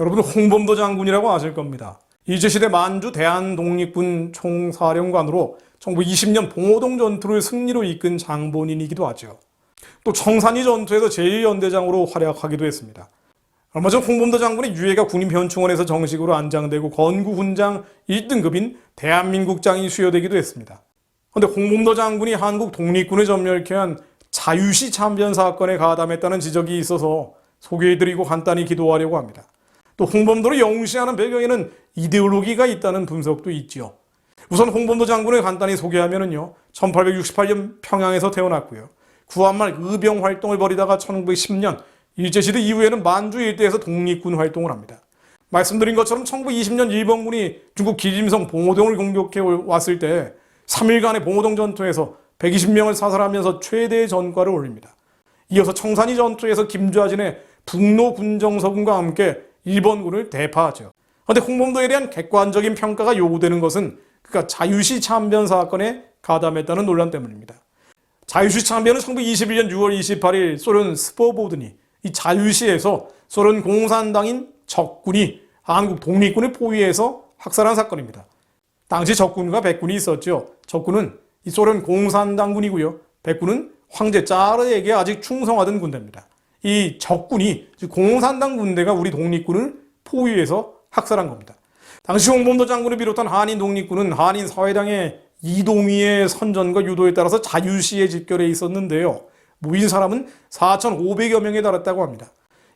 여러분 홍범도 장군이라고 아실 겁니다. 일제시대 만주 대한독립군 총사령관으로 1920년 봉오동 전투를 승리로 이끈 장본인이기도 하죠. 또 청산리 전투에서 제1연대장으로 활약하기도 했습니다. 얼마 전 홍범도 장군의 유해가 국립현충원에서 정식으로 안장되고 건국훈장 1등급인 대한민국장이 수여되기도 했습니다. 그런데 홍범도 장군이 한국 독립군을 전멸케 한 자유시 참변 사건에 가담했다는 지적이 있어서 소개해드리고 간단히 기도하려고 합니다. 또 홍범도를 영시하는 배경에는 이데올로기가 있다는 분석도 있죠. 우선 홍범도 장군을 간단히 소개하면요. 1868년 평양에서 태어났고요. 구한말 의병 활동을 벌이다가 1910년 일제시대 이후에는 만주 일대에서 독립군 활동을 합니다. 말씀드린 것처럼 1920년 일본군이 중국 기림성 봉오동을 공격해 왔을 때 3일간의 봉오동 전투에서 120명을 사살하면서 최대의 전과를 올립니다. 이어서 청산리 전투에서 김좌진의 북로 군정서군과 함께 일본군을 대파하죠. 그런데 홍범도에 대한 객관적인 평가가 요구되는 것은 그가 자유시 참변 사건에 가담했다는 논란 때문입니다. 자유시 참변은 1921년 6월 28일 소련 스포보드니 이 자유시에서 소련 공산당인 적군이 한국 독립군을 포위해서 학살한 사건입니다. 당시 적군과 백군이 있었죠. 적군은 이 소련 공산당군이고요. 백군은 황제 짜르에게 아직 충성하던 군대입니다. 이 적군이 공산당 군대가 우리 독립군을 포위해서 학살한 겁니다. 당시 홍범도 장군을 비롯한 한인 독립군은 한인 사회당의 이동희의 선전과 유도에 따라서 자유시에 집결해 있었는데요. 모인 사람은 4,500여 명에 달했다고 합니다.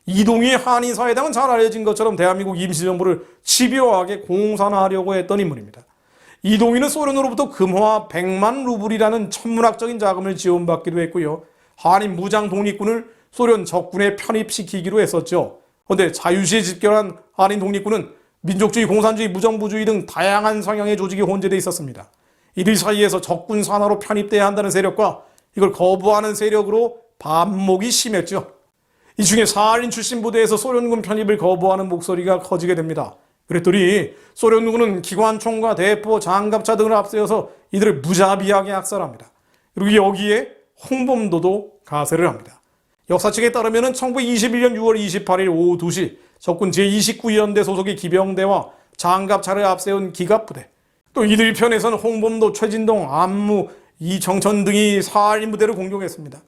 이동희의 한인 사회당은 잘 알려진 것처럼 대한민국 임시정부를 집요하게 공산화하려고 했던 인물입니다. 이동희는 소련으로부터 금화 100만 루블이라는 천문학적인 자금을 지원받기도 했고요. 한인 무장 독립군을 소련 적군에 편입시키기로 했었죠. 그런데 자유시에 집결한 한인 독립군은 민족주의, 공산주의, 무정부주의 등 다양한 성향의 조직이 혼재되어 있었습니다. 이들 사이에서 적군 산하로 편입돼야 한다는 세력과 이걸 거부하는 세력으로 반목이 심했죠. 이 중에 사할린 출신 부대에서 소련군 편입을 거부하는 목소리가 커지게 됩니다. 그랬더니 소련군은 기관총과 대포, 장갑차 등을 앞세워서 이들을 무자비하게 학살합니다. 그리고 여기에 홍범도도 가세를 합니다. 역사책에 따르면 1921년 6월 28일 오후 2시 적군 제29연대 소속의 기병대와 장갑차를 앞세운 기갑부대, 또 이들 편에서는 홍범도, 최진동, 안무, 이정천 등이 사할린 부대를 공격했습니다.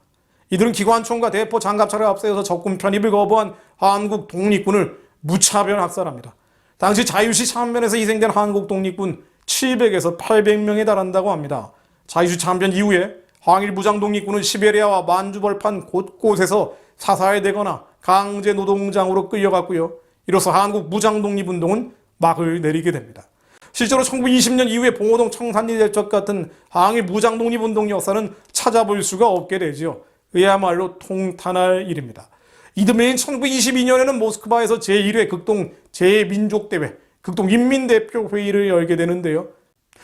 이들은 기관총과 대포, 장갑차를 앞세워서 적군 편입을 거부한 한국 독립군을 무차별 학살합니다. 당시 자유시 참변에서 희생된 한국 독립군 700에서 800명에 달한다고 합니다. 자유시 참변 이후에 항일 무장 독립군은 시베리아와 만주 벌판 곳곳에서 사살되거나 강제 노동장으로 끌려갔고요. 이로써 한국 무장 독립운동은 막을 내리게 됩니다. 실제로 1920년 이후에 봉오동 청산리 대첩 같은 항일 무장 독립운동 역사는 찾아볼 수가 없게 되죠. 그야말로 통탄할 일입니다. 이듬해인 1922년에는 모스크바에서 제1회 극동 제민족대회, 극동인민대표회의를 열게 되는데요.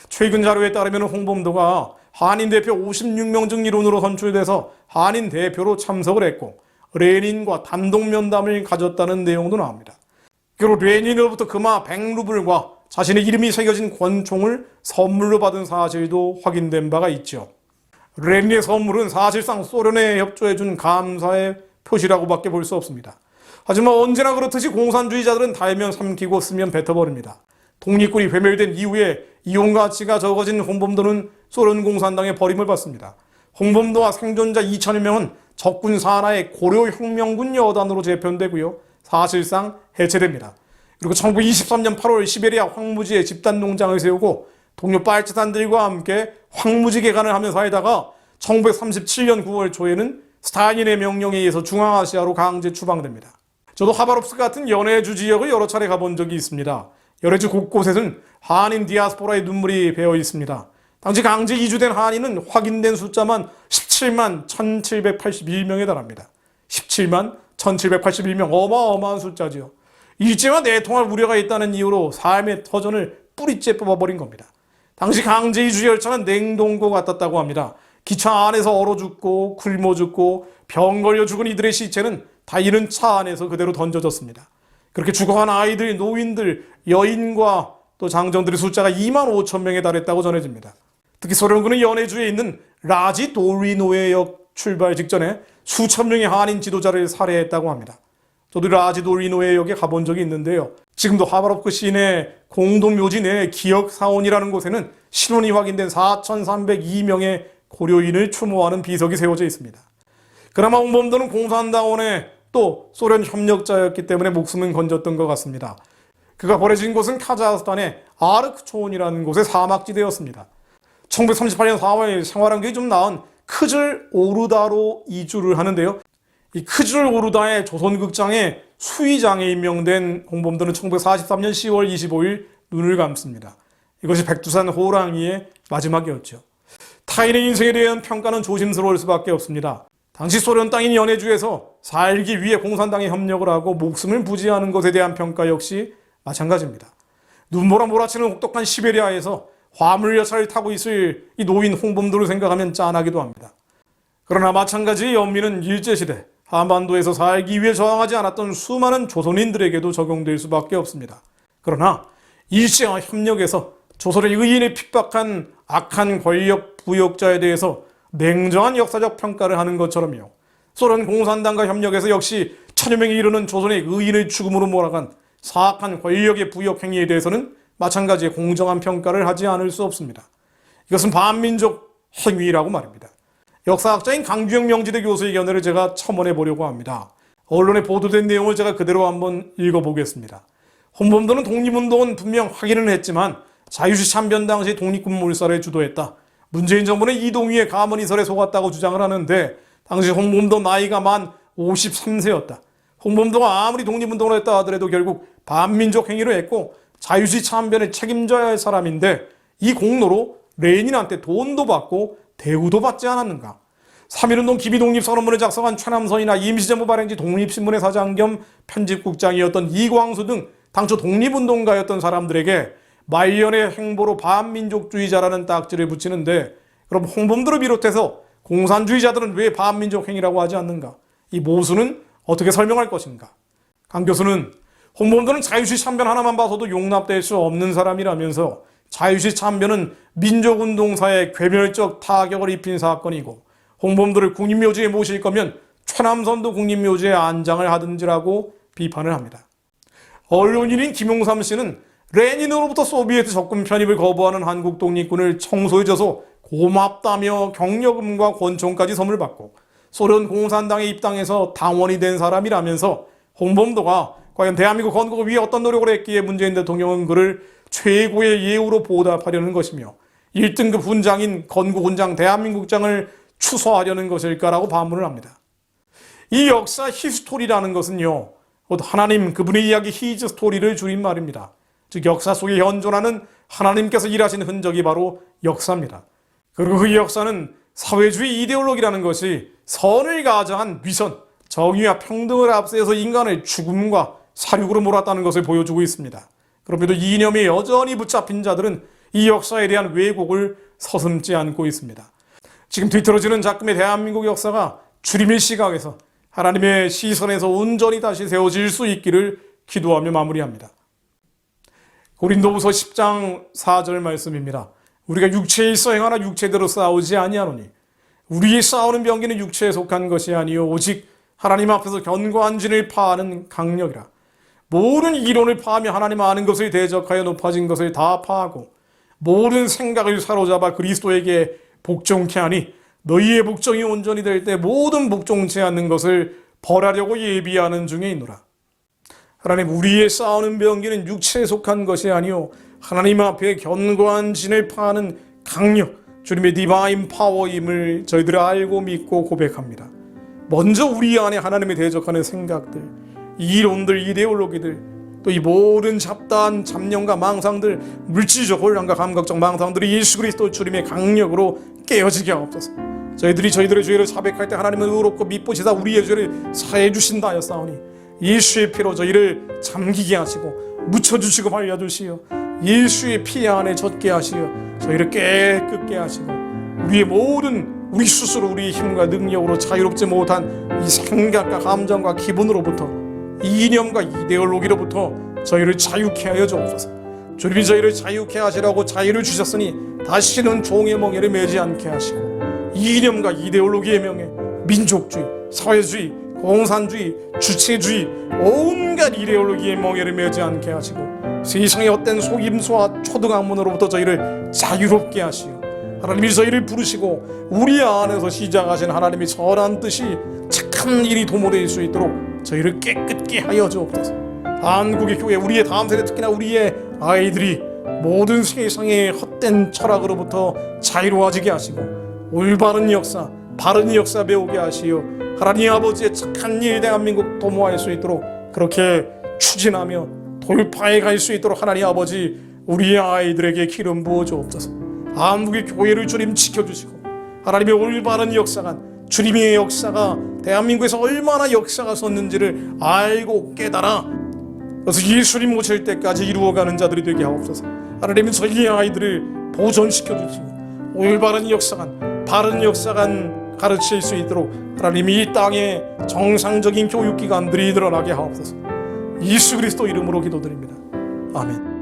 최근 자료에 따르면 홍범도가 한인 대표 56명 중 일원으로 선출돼서 한인 대표로 참석을 했고 레닌과 단독 면담을 가졌다는 내용도 나옵니다. 그리고 레닌으로부터 금화 100루블과 자신의 이름이 새겨진 권총을 선물로 받은 사실도 확인된 바가 있죠. 레닌의 선물은 사실상 소련에 협조해준 감사의 표시라고밖에 볼 수 없습니다. 하지만 언제나 그렇듯이 공산주의자들은 달면 삼키고 쓰면 뱉어버립니다. 독립군이 괴멸된 이후에 이용가치가 적어진 홍범도는 소련 공산당의 버림을 받습니다. 홍범도와 생존자 2,000여 명은 적군 산하의 고려혁명군 여단으로 재편되고요. 사실상 해체됩니다. 그리고 1923년 8월 시베리아 황무지에 집단 농장을 세우고 동료 빨치산들과 함께 황무지 개간을 하며 살다가 1937년 9월 초에는 스탈린의 명령에 의해서 중앙아시아로 강제 추방됩니다. 저도 하바롭스크 같은 연해주 지역을 여러 차례 가본 적이 있습니다. 연해주 곳곳에는 한인 디아스포라의 눈물이 배어 있습니다. 당시 강제 이주된 한인은 확인된 숫자만 17만 1781명에 달합니다. 17만 1781명, 어마어마한 숫자지요. 일제와 내통할 우려가 있다는 이유로 삶의 터전을 뿌리째 뽑아버린 겁니다. 당시 강제 이주 열차는 냉동고 같았다고 합니다. 기차 안에서 얼어 죽고 굶어 죽고 병 걸려 죽은 이들의 시체는 다 이른 차 안에서 그대로 던져졌습니다. 그렇게 죽어간 아이들, 노인들, 여인과 또 장정들의 숫자가 2만 5천 명에 달했다고 전해집니다. 특히 소련군은 연해주에 있는 라지 도리노에역 출발 직전에 수천 명의 한인 지도자를 살해했다고 합니다. 저도 라지도리노에역에 가본 적이 있는데요. 지금도 하바롭크 시내 공동묘지 내 기억사원이라는 곳에는 신원이 확인된 4,302명의 고려인을 추모하는 비석이 세워져 있습니다. 그나마 홍범도는 공산당원의 또 소련 협력자였기 때문에 목숨은 건졌던 것 같습니다. 그가 버려진 곳은 카자흐스탄의 아르크초온이라는 곳의 사막지대였습니다. 1938년 4월 생활환경이 좀 나은 크즐 오르다로 이주를 하는데요. 이 크즐 오르다의 조선극장의 수의장에 임명된 홍범도는 1943년 10월 25일 눈을 감습니다. 이것이 백두산 호랑이의 마지막이었죠. 타인의 인생에 대한 평가는 조심스러울 수밖에 없습니다. 당시 소련 땅인 연해주에서 살기 위해 공산당에 협력을 하고 목숨을 부지하는 것에 대한 평가 역시 마찬가지입니다. 눈보라 몰아치는 혹독한 시베리아에서 화물열차를 타고 있을 이 노인 홍범도를 생각하면 짠하기도 합니다. 그러나 마찬가지의 연민은 일제시대 한반도에서 살기 위해 저항하지 않았던 수많은 조선인들에게도 적용될 수밖에 없습니다. 그러나 일제와 협력에서 조선의 의인을 핍박한 악한 권력 부역자에 대해서 냉정한 역사적 평가를 하는 것처럼요. 소련 공산당과 협력에서 역시 천여 명에 이르는 조선의 의인을 죽음으로 몰아간 사악한 권력의 부역 행위에 대해서는 마찬가지의 공정한 평가를 하지 않을 수 없습니다. 이것은 반민족 행위라고 말입니다. 역사학자인 강주영 명지대 교수의 견해를 제가 첨언해 보려고 합니다. 언론에 보도된 내용을 제가 그대로 한번 읽어보겠습니다. 홍범도는 독립운동은 분명 확인은 했지만 자유시 참변 당시 독립군 몰살을 주도했다. 문재인 정부는 이동휘의 가문이설에 속았다고 주장을 하는데 당시 홍범도 나이가 만 53세였다. 홍범도가 아무리 독립운동을 했다 하더라도 결국 반민족 행위를 했고 자유시 참변을 책임져야 할 사람인데 이 공로로 레닌한테 돈도 받고 대우도 받지 않았는가. 3.1운동 기비독립선언문을 작성한 최남선이나 임시정부 발행지 독립신문의 사장 겸 편집국장이었던 이광수 등 당초 독립운동가였던 사람들에게 말년의 행보로 반민족주의자라는 딱지를 붙이는데 그럼 홍범도를 비롯해서 공산주의자들은 왜 반민족 행위라고 하지 않는가? 이 모순은 어떻게 설명할 것인가? 강 교수는 홍범도는 자유시 참변 하나만 봐서도 용납될 수 없는 사람이라면서 자유시 참변은 민족운동사에 괴멸적 타격을 입힌 사건이고 홍범도를 국립묘지에 모실 거면 최남선도 국립묘지에 안장을 하든지라고 비판을 합니다. 언론인인 김용삼 씨는 레닌으로부터 소비에트 적군 편입을 거부하는 한국 독립군을 청소해줘서 고맙다며 격려금과 권총까지 선물받고 소련 공산당에 입당해서 당원이 된 사람이라면서 홍범도가 과연 대한민국 건국을 위해 어떤 노력을 했기에 문재인 대통령은 그를 최고의 예우로 보답하려는 것이며 1등급 훈장인 건국훈장 대한민국장을 추서하려는 것일까라고 반문을 합니다. 이 역사 히스토리라는 것은요, 곧 하나님 그분의 이야기 히즈 스토리를 줄인 말입니다. 즉 역사 속에 현존하는 하나님께서 일하신 흔적이 바로 역사입니다. 그리고 그 역사는 사회주의 이데올로기라는 것이 선을 가장한 위선, 정의와 평등을 앞세워서 인간을 죽음과 사륙으로 몰았다는 것을 보여주고 있습니다. 그럼에도 이 이념에 여전히 붙잡힌 자들은 이 역사에 대한 왜곡을 서슴지 않고 있습니다. 지금 뒤틀어지는 작금의 대한민국 역사가 주님의 시각에서 하나님의 시선에서 온전히 다시 세워질 수 있기를 기도하며 마무리합니다. 고린도후서 10장 4절 말씀입니다. 우리가 육체에 있어 행하나 육체대로 싸우지 아니하노니 우리의 싸우는 병기는 육체에 속한 것이 아니요 오직 하나님 앞에서 견고한 진을 파하는 강력이라. 모든 이론을 파하며 하나님 아는 것을 대적하여 높아진 것을 다 파하고 모든 생각을 사로잡아 그리스도에게 복종케 하니 너희의 복종이 온전히 될 때 모든 복종치 않는 것을 벌하려고 예비하는 중에 있노라. 하나님, 우리의 싸우는 병기는 육체에 속한 것이 아니요 하나님 앞에 견고한 진을 파하는 강력, 주님의 디바인 파워임을 저희들이 알고 믿고 고백합니다. 먼저 우리 안에 하나님에 대적하는 생각들, 이론들, 이데올로기들, 또 이 모든 잡다한 잡념과 망상들, 물질적 혼란과 감각적 망상들이 예수 그리스도 주님의 강력으로 깨어지게 하옵소서. 저희들의 죄를 자백할 때 하나님은 의롭고 미쁘시사 우리의 죄를 사해 주신다 하였사오니 예수의 피로 저희를 잠기게 하시고 묻혀주시고 말려주시어 예수의 피 안에 젖게 하시어 저희를 깨끗게 하시고 우리 스스로 우리의 힘과 능력으로 자유롭지 못한 이 생각과 감정과 기분으로부터 이념과 이데올로기로부터 저희를 자유케 하여 주옵소서. 주님이 저희를 자유케 하시라고 자유를 주셨으니 다시는 종의 멍에를 매지 않게 하시고 이념과 이데올로기의 명예, 민족주의, 사회주의, 공산주의, 주체주의 온갖 이데올로기에 멍에를 매지 않게 하시고 세상의 헛된 속임수와 초등학문으로부터 저희를 자유롭게 하시어 하나님이 저희를 부르시고 우리 안에서 시작하신 하나님의 선한 뜻이 착한 일이 도모될 수 있도록 저희를 깨끗게 하여 주옵소서. 한국의 교회, 우리의 다음 세대, 특히나 우리의 아이들이 모든 세상의 헛된 철학으로부터 자유로워지게 하시고 올바른 역사, 바른 역사 배우게 하시어 하나님 아버지의 착한 일 대한민국 도모할 수 있도록 그렇게 추진하며 돌파해 갈 수 있도록 하나님 아버지 우리의 아이들에게 기름 부어 주옵소서. 한국의 교회를 주님 지켜주시고 하나님의 올바른 역사가, 주님의 역사가 대한민국에서 얼마나 역사가 섰는지를 알고 깨달아 그래서 예수님 오실 때까지 이루어가는 자들이 되게 하옵소서. 하나님은 저희의 아이들을 보존시켜 주시고 올바른 역사관, 바른 역사관 가르칠 수 있도록 하나님이 이 땅에 정상적인 교육기관들이 늘어나게 하옵소서. 예수 그리스도 이름으로 기도드립니다. 아멘.